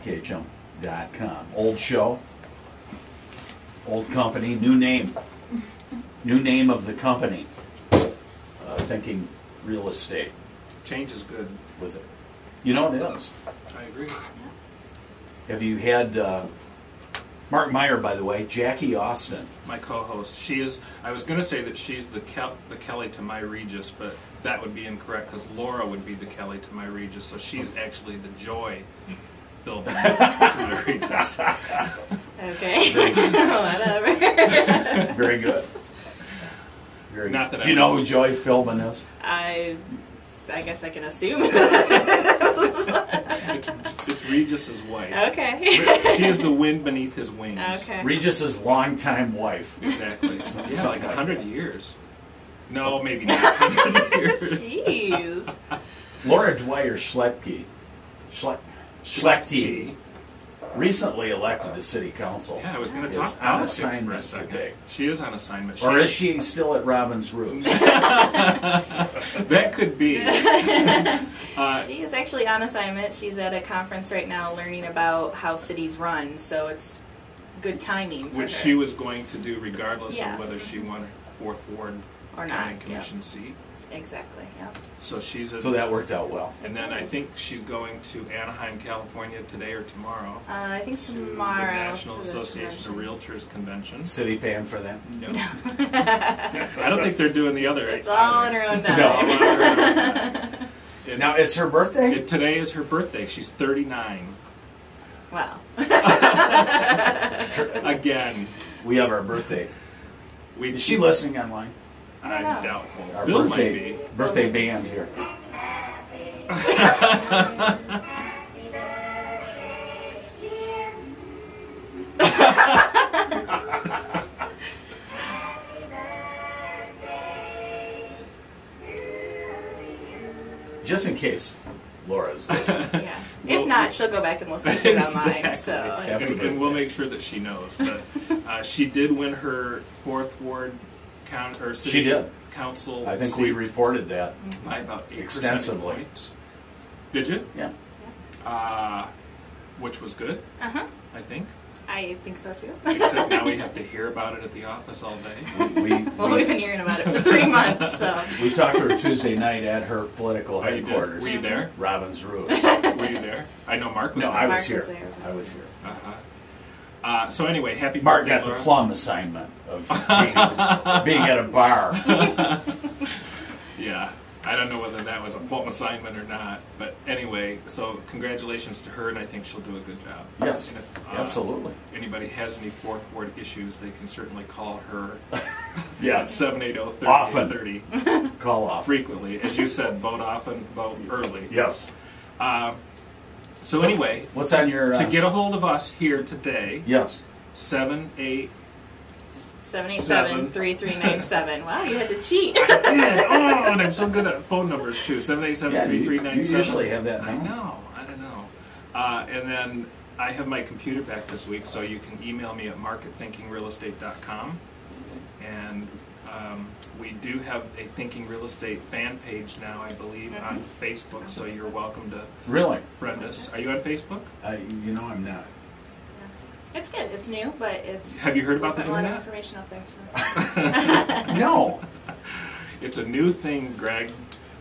WKHM.com. Old show, old company, new name. New name of the company. Thinking Real Estate. Change is good. With it. You know it is. I agree. Have you had Mark Meyer, by the way, Jackie Austin? My co-host. She is. I was going to say that she's the Kelly to my Regis, but that would be incorrect because Laura would be the Kelly to my Regis. So she's actually the Joy Philbin to my Regis. Okay. Whatever. Very good. Very Not good. that Do you know who Joy Philbin is? I guess I can assume. It's Regis's wife. Okay. She is the wind beneath his wings. Okay. Regis's longtime wife. Exactly. So, yeah, like 100 years. No, maybe not 100 years. Jeez. Laura Dwyer Schlepke. Schlechte. Recently elected to city council. Yeah, I was going to Is talk on politics for a assignment second. today. She is on assignment. Or is she still at Robbins Roost? That could be. She is actually on assignment. She's at a conference right now learning about how cities run, so it's good timing for Which her. she was going to do regardless Yeah. of whether she won a 4th Ward Or County not, Commission seat. Exactly, yep. So she's a, So that worked out well. and then I think she's going to Anaheim, California today or tomorrow. I think To tomorrow. the National for the Association of convention. Realtors convention. City paying for that? No. I don't think they're doing the other. It's all in her own time. No. It- Now, it's her birthday? today is her birthday. She's 39. Wow. Again. We have our birthday. Is she listening online? I'm Yeah. doubtful. Our Bill birthday, might be. birthday band here. Just in case Laura's listening. Yeah. Well, If not, she'll go back and listen to it online. Exactly. So Happy And we'll birthday. make sure that she knows. But she did win her 4th Ward She city did. council I think seat we reported that. by about 8 extensively. points. Did you? Yeah. Which was good, I think. I think so too. Except now we have to hear about it at the office all day. Well, we've been hearing about it for 3 months, so. We talked to her Tuesday night at her political Oh, you did? headquarters. Were you there? Robbins Roost. Were you there? I know Mark was No, there. I was Mark here. was there. I was here. So anyway, happy Mark birthday, got the Laura. plum assignment of being at a bar. Yeah, I don't know whether that was a plum assignment or not, but anyway, so congratulations to her, and I think she'll do a good job. Yes, And if absolutely. anybody has any 4th Ward issues, they can certainly call her Yeah, at 780-3030 Often. Call off. frequently. As you said, vote often, vote early. Yes. So anyway, What's on your... to get a hold of us here today, Yes. 787-3397. Wow, you had to cheat. I did. Oh, and I'm so good at phone numbers too. 787-3397. Yeah, you usually have that I now. know. And then I have my computer back this week, so you can email me at mark@thinkingrealestate.com. And we do have a Thinking Real Estate fan page now, I believe, on Facebook, so you're welcome to Really? friend us. Are you on Facebook? You know I'm not. It's good. It's new, but it's. Have you heard about the a lot of internet? information up there. So. No. It's a new thing, Greg.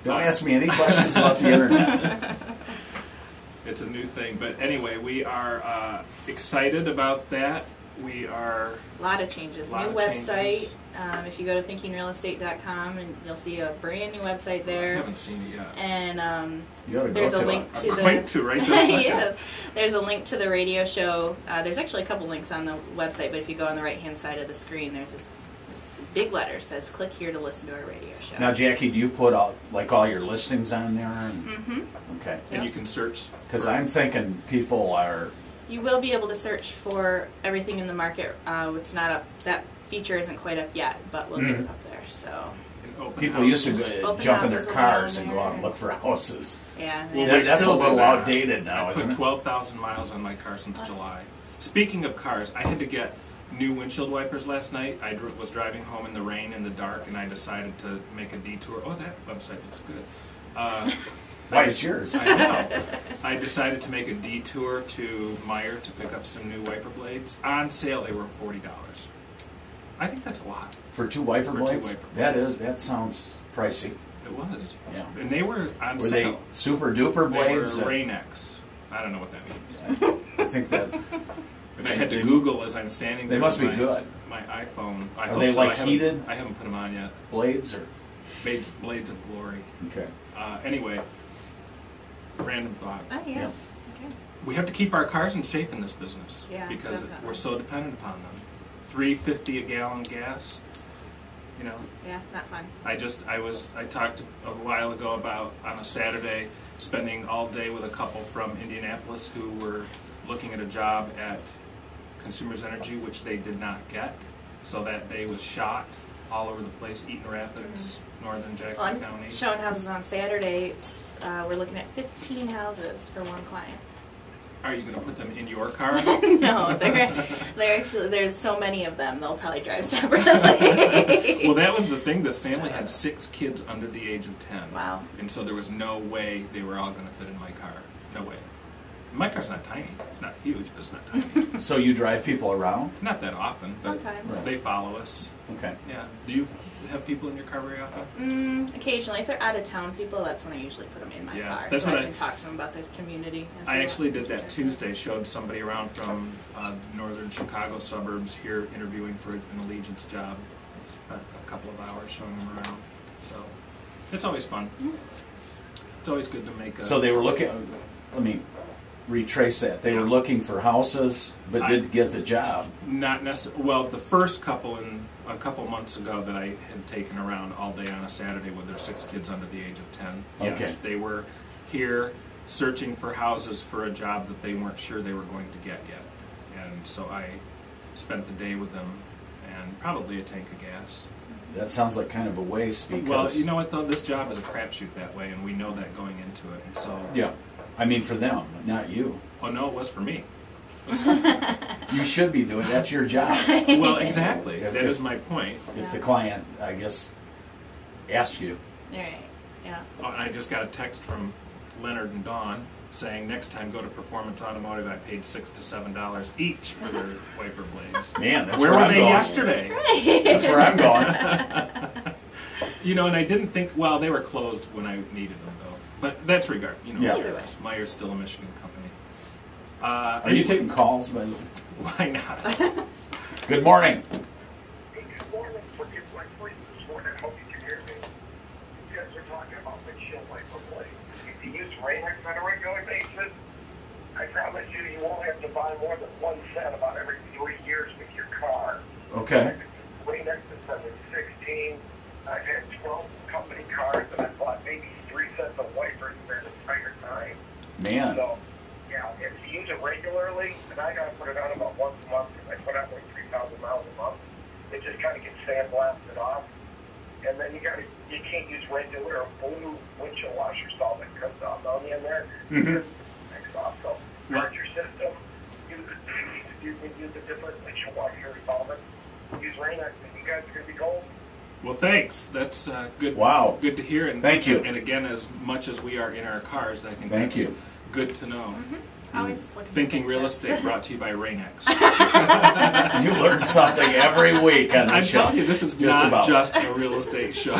Don't ask me any questions about the internet. It's a new thing. But anyway, we are excited about that. We are... A lot of changes. Lot New of website. changes. If you go to thinkingrealestate.com, and you'll see a brand new website I there. haven't seen it yet. And You ought to there's go a to link to I'm the. going to right this second. Yes, there's a link to the radio show. There's actually a couple links on the website, but if you go on the right-hand side of the screen, there's this big letter says "Click here to listen to our radio show." Now, Jackie, do you put all your listings on there? And, Okay. And you can search... Because for- I'm thinking people are... You will be able to search for everything in the market. It's not up. That feature isn't quite up yet, but we'll get it up there. So. in open People used to houses. go, Open jump in their houses cars around and go out and look for houses. Yeah. Well, they- they That's a still do little that. outdated now, I isn't put it? 12,000 miles on my car since July. Speaking of cars, I had to get new windshield wipers last night. I was driving home in the rain in the dark, and I decided to make a detour. Oh, that website looks good. Why, it's yours. I know. I decided to make a detour to Meijer to pick up some new wiper blades. On sale, they were $40. I think that's a lot. For two wiper For two blades? wiper blades. That sounds pricey. It was. Yeah. And they were on Were sale. they super duper blades? They were Rain-X. I don't know what that means. I think that, And I had to Google as I'm standing there. They must with be my, good. My iPhone. I Are hope they so. like I haven't- heated? I haven't put them on yet. blades or? Blades of Glory. Okay. Anyway, random thought. Oh, yeah. Yeah. Okay. We have to keep our cars in shape in this business. Yeah, Because definitely. we're so dependent upon them. $3.50 a gallon gas. You know, Yeah, not fun. I talked a while ago about on a Saturday spending all day with a couple from Indianapolis who were looking at a job at Consumers Energy, which they did not get. So that day was shot all over the place, Eaton Rapids, northern Jackson Well, I'm County. showing houses on Saturday. We're looking at 15 houses for one client. Are you going to put them in your car? No, they're actually, there's so many of them, they'll probably drive separately. Well, that was the thing. This family had 6 kids under the age of 10. Wow. And so there was no way they were all going to fit in my car. No way. My car's not tiny. It's not huge, but it's not tiny. So you drive people around? Not that often, but Sometimes. they follow us. Okay. Yeah. Do you have people in your car very often? Occasionally, if they're out of town people, that's when I usually put them in my Yeah, car, that's so what I I- can talk to them about the community. as I well. actually did That's that what I Tuesday. Showed somebody around from northern Chicago suburbs here interviewing for an Allegiance job. Spent a couple of hours showing them around. So it's always fun. It's always good to make a... So they were looking, let me retrace that. They were looking for houses, but didn't get the job. Not necessarily. Well, the first couple a couple months ago that I had taken around all day on a Saturday with their 6 kids under the age of 10. Yes, Okay. they were here searching for houses for a job that they weren't sure they were going to get yet. And so I spent the day with them and probably a tank of gas. That sounds like kind of a waste because... Well, you know what though? This job is a crapshoot that way, and we know that going into it. And so... Yeah. I mean for them, not you. Oh, no, it was for me. You should be doing, that's your job. Well, exactly. If- That is my point. If the client, I guess, asks you. All right. Yeah. Oh, and I just got a text from Leonard and Dawn saying next time go to Performance Automotive. I paid $6 to $7 each for their wiper blades. Man, that's Where where were I'm they going. yesterday? That's where I'm going. You know, and I didn't think. Well, they were closed when I needed them, though. But that's regard. You know, Yeah. Either way. Meyer's still a Michigan company. Are you taking calls, by the way? Why not? Good morning. Hey, good morning. Forgive my voice this morning. I hope you can hear me. You guys are talking about windshield wiper blades. If you use Rain-X on a regular basis, I promise you, you won't have to buy more than one set about every 3 years with your car. Okay. Rain-X is number 16. I've had 12 company cars, and I've bought maybe 3 sets of wipers in that entire time. Man. So, yeah, if you use it regularly, and I gotta put it on about once a month, because I put out like 3,000 miles a month, it just kind of gets sandblasted off. And then you can't use regular blue windshield washer salt that comes out ammonia in there. Next off, so charge your system, use a different windshield washer solvent, use Rain-X, and you guys are gonna be gold. Well, thanks. That's good. Wow. Good to hear. And Thank you. And again, as much as we are in our cars, I think Thank that's you. good to know. Always looking for Thinking good Real tips. Estate brought to you by Rain-X. You learn something every week on I'm the show. telling you, this is Just not about. just a real estate show.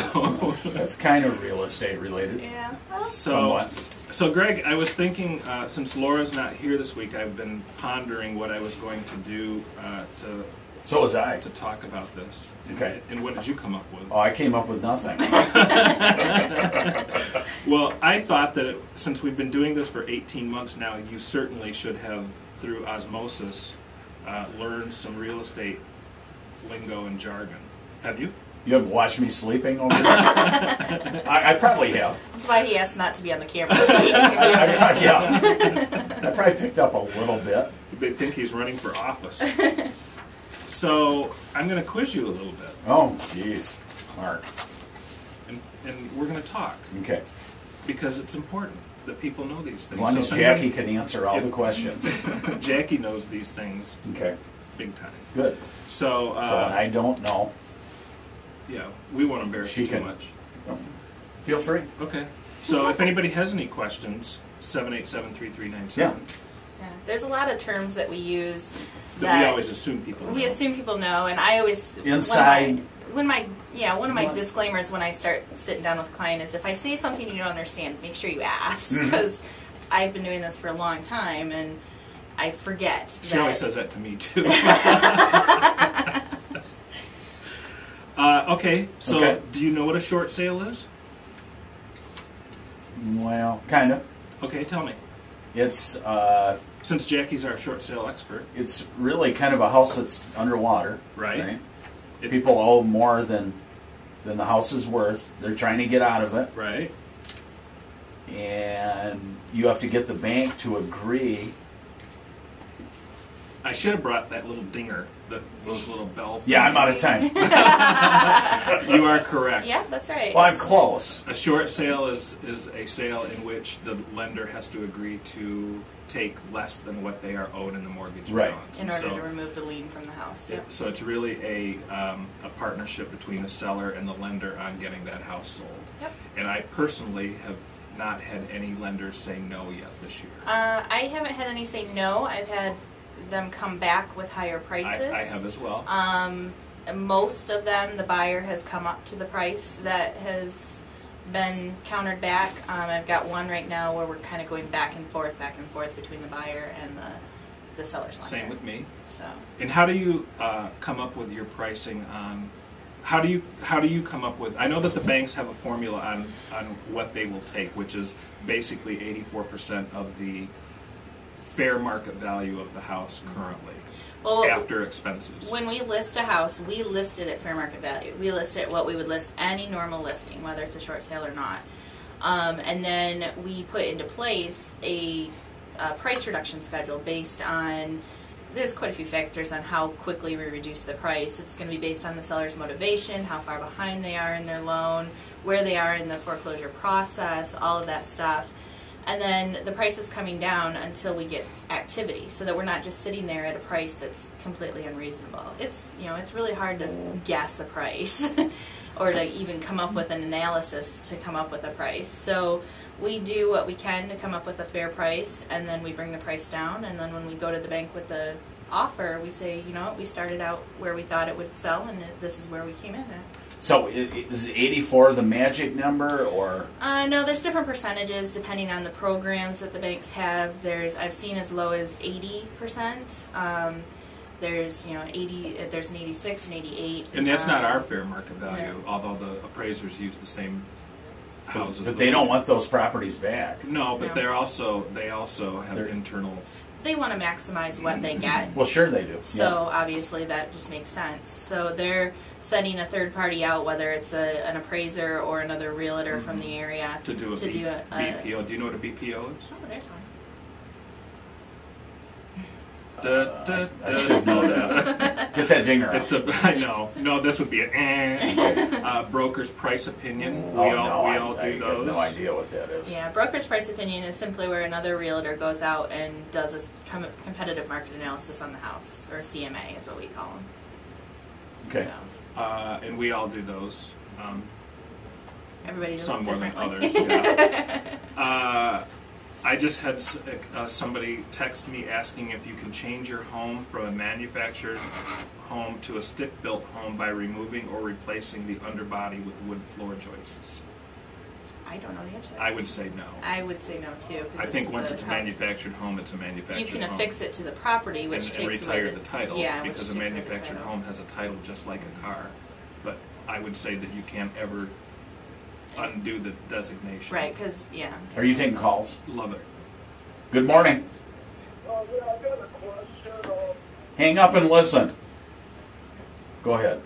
That's kind of real estate related. Yeah. Well, Somewhat. So Greg, I was thinking, since Laura's not here this week, I've been pondering what I was going to do So was I. to talk about this. Okay. And what did you come up with? Oh, I came up with nothing. Well, I thought that since we've been doing this for 18 months now, you certainly should have, through osmosis, learned some real estate lingo and jargon. Have you? You haven't watched me sleeping over there? I probably have. that's why he asked not to be on the camera, so he can do other stuff. Yeah. I probably picked up a little bit. They think he's running for office. So I'm going to quiz you a little bit, Oh, jeez. Mark. and we're going to talk Okay. because it's important that people know these things. As long as So Jackie can answer all the questions. Jackie knows these things Okay. big time. Good. So, So I don't know. yeah, we won't embarrass She you too can- much. Feel free. Okay. So if anybody has any questions, 787-3397. Yeah. Yeah. There's a lot of terms that we use That we always assume people know. we assume people know, and I always Inside. one of my disclaimers when I start sitting down with a client is if I say something you don't understand, make sure you ask, because I've been doing this for a long time and I forget. She always says that to me too. Okay, so Okay. do you know what a short sale is? Well, kind of. Okay, tell me. It's Since Jackie's our short sale expert. it's really kind of a house that's underwater. Right. It- People owe more than the house is worth. They're trying to get out of it, Right. and you have to get the bank to agree. I should have brought that little dinger, those little bell things. Yeah, I'm out of time. You are correct. Yeah, that's right. Well, I'm close. A short sale is a sale in which the lender has to agree to take less than what they are owed in the mortgage Right. balance. in And order so, to remove the lien from the house. Yep. so it's really a partnership between the seller and the lender on getting that house sold. Yep. And I personally have not had any lenders say no yet this year. I haven't had any say no. I've had them come back with higher prices. I have as well. Most of them, the buyer has come up to the price that has been countered back. I've got one right now where we're kind of going back and forth between the buyer and the seller's lender. Same with me. So And how do you come up with your pricing on? How do you come up with? I know that the banks have a formula on what they will take, which is basically 84% of the fair market value of the house currently, well, after expenses. when we list a house, we list it at fair market value. We list it what we would list any normal listing, whether it's a short sale or not. And then we put into place a price reduction schedule based on, there's quite a few factors on how quickly we reduce the price. It's going to be based on the seller's motivation, how far behind they are in their loan, where they are in the foreclosure process, all of that stuff. And then the price is coming down until we get activity, so that we're not just sitting there at a price that's completely unreasonable. It's really hard to guess a price or to even come up with an analysis to come up with a price. So we do what we can to come up with a fair price, and then we bring the price down, and then when we go to the bank with the offer, we say, you know what, we started out where we thought it would sell, and this is where we came in at. So is 84 the magic number, or? No, there's different percentages depending on the programs that the banks have. I've seen as low as 80%. There's 80. There's an 86, an 88. And that's not our fair market value, although the appraisers use the same houses. But they don't want those properties back. No, but No. they also have They're- internal. They want to maximize what they get. Well, sure they do. So obviously that just makes sense. So they're sending a third party out, whether it's an appraiser or another realtor from the area, To do a BPO. Do you know what a BPO is? Oh, there's one. I should know that. Get that dinger out. I know. No, this would be a broker's price opinion. We Oh, all no, do I have those. no idea what that is. Yeah, broker's price opinion is simply where another realtor goes out and does a competitive market analysis on the house, or CMA is what we call them. Okay. So And we all do those. everybody does Some it more than differently. others. Yeah. I just had somebody text me asking if you can change your home from a manufactured home to a stick-built home by removing or replacing the underbody with wood floor joists. I don't know the answer. I would say no. I would say no too. 'Cause I think once the it's a house- manufactured home, it's a manufactured you can home. affix it to the property, which and takes away retire the title, Yeah, because which a takes away the manufactured title. home has a title just like a car. But I would say that you can't ever undo the designation. Right, because yeah. Are you taking calls? Love it. Good morning. Yeah, I got a question. Hang up and listen. Go ahead.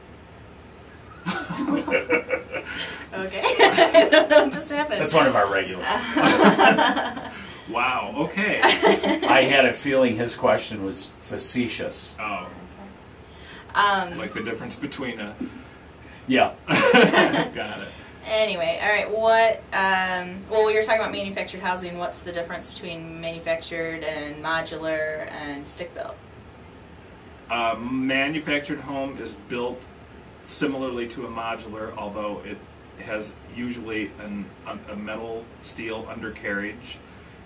Okay. I don't know what just happened. That's one of our regulars. Wow, okay. I had a feeling his question was facetious. Oh, like the difference between a... Yeah. Got it. Anyway, all right. What? Well, we were talking about manufactured housing. What's the difference between manufactured and modular and stick-built? Manufactured home is built similarly to a modular, although it has usually a metal steel undercarriage,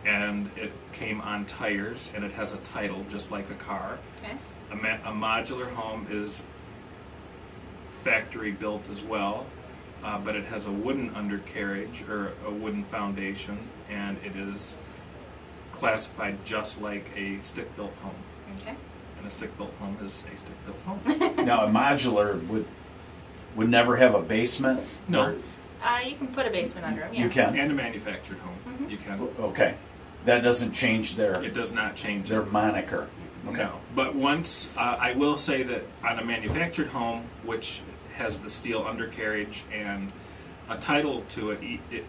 and it came on tires, and it has a title just like a car. Okay. A modular home is factory built as well, but it has a wooden undercarriage or a wooden foundation, and it is classified just like a stick-built home. Okay. And a stick-built home is a stick-built home. Now, a modular would never have a basement? No. Or- You can put a basement under them. Yeah. You can? And a manufactured home, you can. Okay. That doesn't change It does not change their it. moniker? Okay. No, but once, I will say that on a manufactured home, which has the steel undercarriage and a title to it,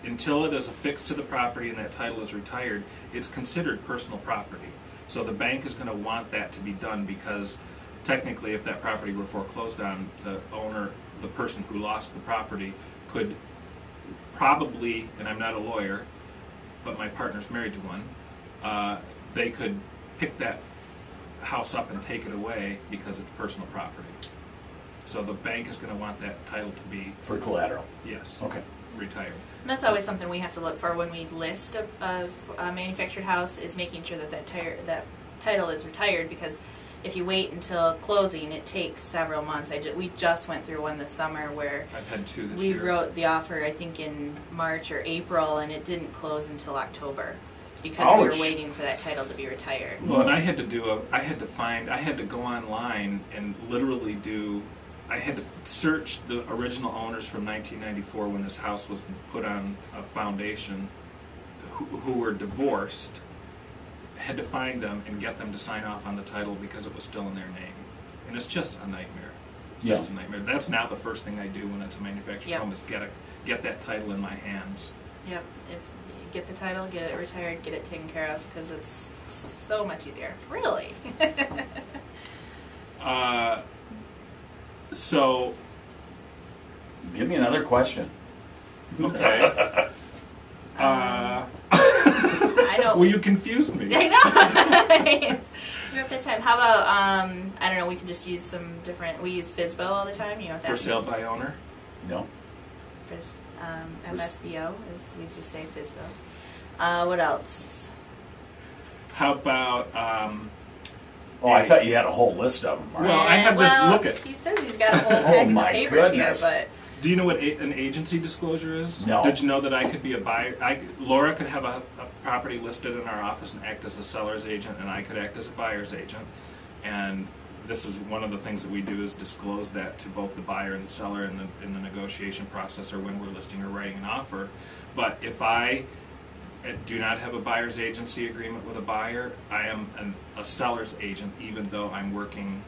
until it is affixed to the property and that title is retired, it's considered personal property. So the bank is going to want that to be done, because technically if that property were foreclosed on, the owner, the person who lost the property, could probably, and I'm not a lawyer, but my partner's married to one, they could pick that house up and take it away because it's personal property. So the bank is going to want that title to be, For collateral? yes, Okay. retired. And that's always something we have to look for when we list a manufactured house, is making sure that that title is retired, because if you wait until closing, it takes several months. We just went through one this summer where I've had two this we year. wrote the offer, I think, in March or April, and it didn't close until October because we Ouch. were waiting for that title to be retired. Well, and I had to go online and literally I had to search the original owners from 1994 when this house was put on a foundation, who were divorced. Had to find them and get them to sign off on the title because it was still in their name. And it's just a nightmare. It's just a nightmare. That's now the first thing I do when it's a manufactured Yep. home, is get that title in my hands. Yep. If you get the title, get it retired, get it taken care of, because it's so much easier. Really. So, Give me another question. okay. I know. Well, you confused me. I know. You're up that time. How about I don't know. We can just use some different. We use FSBO all the time. You know what that For sale means? by owner? No? MSBO is, we just say FSBO. What else? How about, Oh, I thought you had a whole list of them, Mark. Well, I have this- well, look at- He says he's got a whole pack of my papers goodness. here, but do you know what an agency disclosure is? No. Did you know that I could be a buyer? Laura could have a property listed in our office and act as a seller's agent, and I could act as a buyer's agent. And this is one of the things that we do, is disclose that to both the buyer and the seller in the negotiation process, or when we're listing or writing an offer. But if I do not have a buyer's agency agreement with a buyer, I am a seller's agent, even though I'm working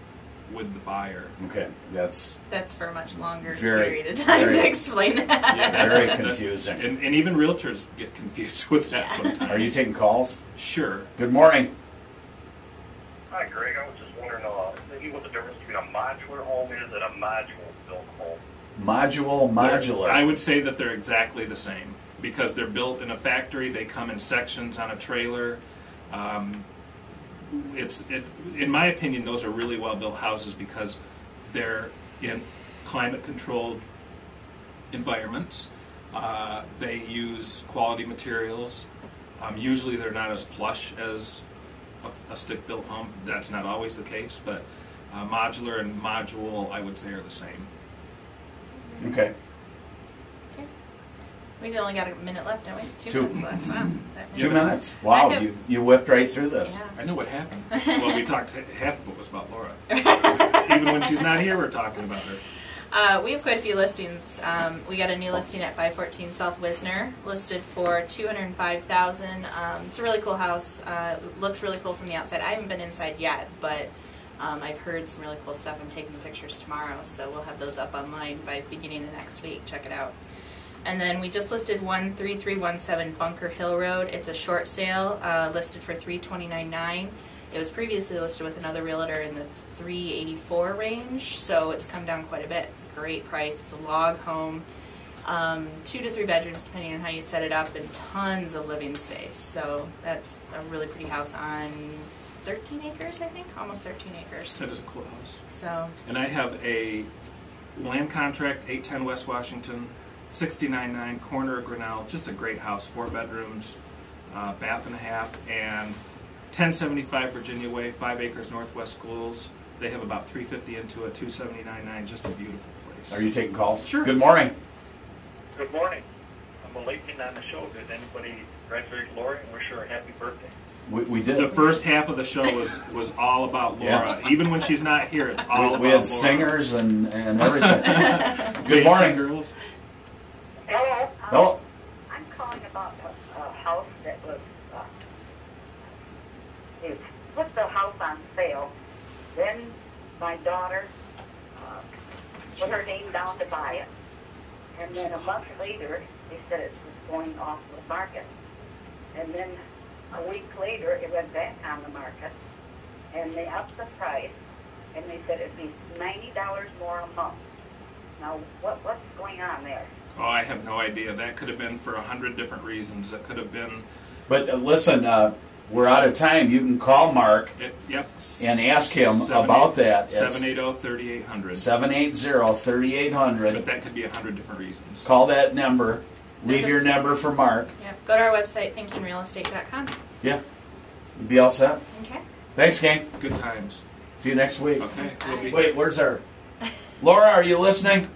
with the buyer. Okay, that's that's for a much longer Very- period of time very- to explain that. Yeah, that's very that's- confusing. And even realtors get confused with that Yeah. sometimes. Are you taking calls? Sure. Good morning. Hi, Greg. I was just wondering, maybe what the difference between a modular home is and a module built home. Modular. I would say that they're exactly the same, because they're built in a factory. They come in sections on a trailer. In my opinion, those are really well-built houses because they're in climate-controlled environments. They use quality materials. Usually, they're not as plush as a stick-built home. That's not always the case, but modular and module, I would say, are the same. Okay. Okay. We only got a minute left, don't we? Two Two. minutes left. Wow. That 2 minute- minutes. Wow, I have- you whipped right through this. Yeah. I know what happened. Well, we talked, half of it was about Laura. Even when she's not here, we're talking about her. We have quite a few listings. We got a new listing at 514 South Wisner, listed for $205,000. It's a really cool house. Looks really cool from the outside. I haven't been inside yet, but I've heard some really cool stuff. I'm taking the pictures tomorrow, so we'll have those up online by beginning of next week. Check it out. And then we just listed 13317 Bunker Hill Road. It's a short sale, listed for $329,900. It was previously listed with another realtor in the $384,000 range, so it's come down quite a bit. It's a great price. It's a log home, 2 to 3 bedrooms depending on how you set it up, and tons of living space. So that's a really pretty house on 13 acres, I think, almost 13 acres. That is a cool house. So And I have a land contract, 810 West Washington, 69.9, corner of Grinnell. Just a great house, 4 bedrooms, bath and a half, and 1075 Virginia Way, 5 acres Northwest Schools. They have about 350 into it, 279.9. Just a beautiful place. Are you taking calls? Sure. Good morning. Good morning. I'm a late in on the show. Did anybody congratulate Lori and wish her a happy birthday? We did. The first half of the show was all about Laura. Yeah. Even when she's not here, it's all about We Laura. had singers and everything. Good Dancing morning. girls. Hello. Hello. I'm calling about a house that was, they put the house on sale. Then my daughter put her name down to buy it. And then a month later, they said it was going off the market. And then a week later, it went back on the market. And they upped the price. And they said it'd be $90 more a month. Now, what's going on there? Oh, I have no idea. That could have been for 100 different reasons. It could have been, But listen, we're out of time. You can call Mark yep. and ask him about that. It's 780-3800. 780-3800. But that could be 100 different reasons. Call that number. Leave There's your number for Mark. Yeah. Go to our website, thinkingrealestate.com. Yeah. You be all set? Okay. Thanks, gang. Good times. See you next week. Okay. We'll be Wait, where's our... Laura, are you listening?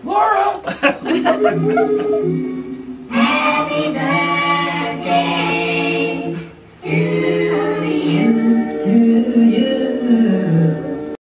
Laura! Happy birthday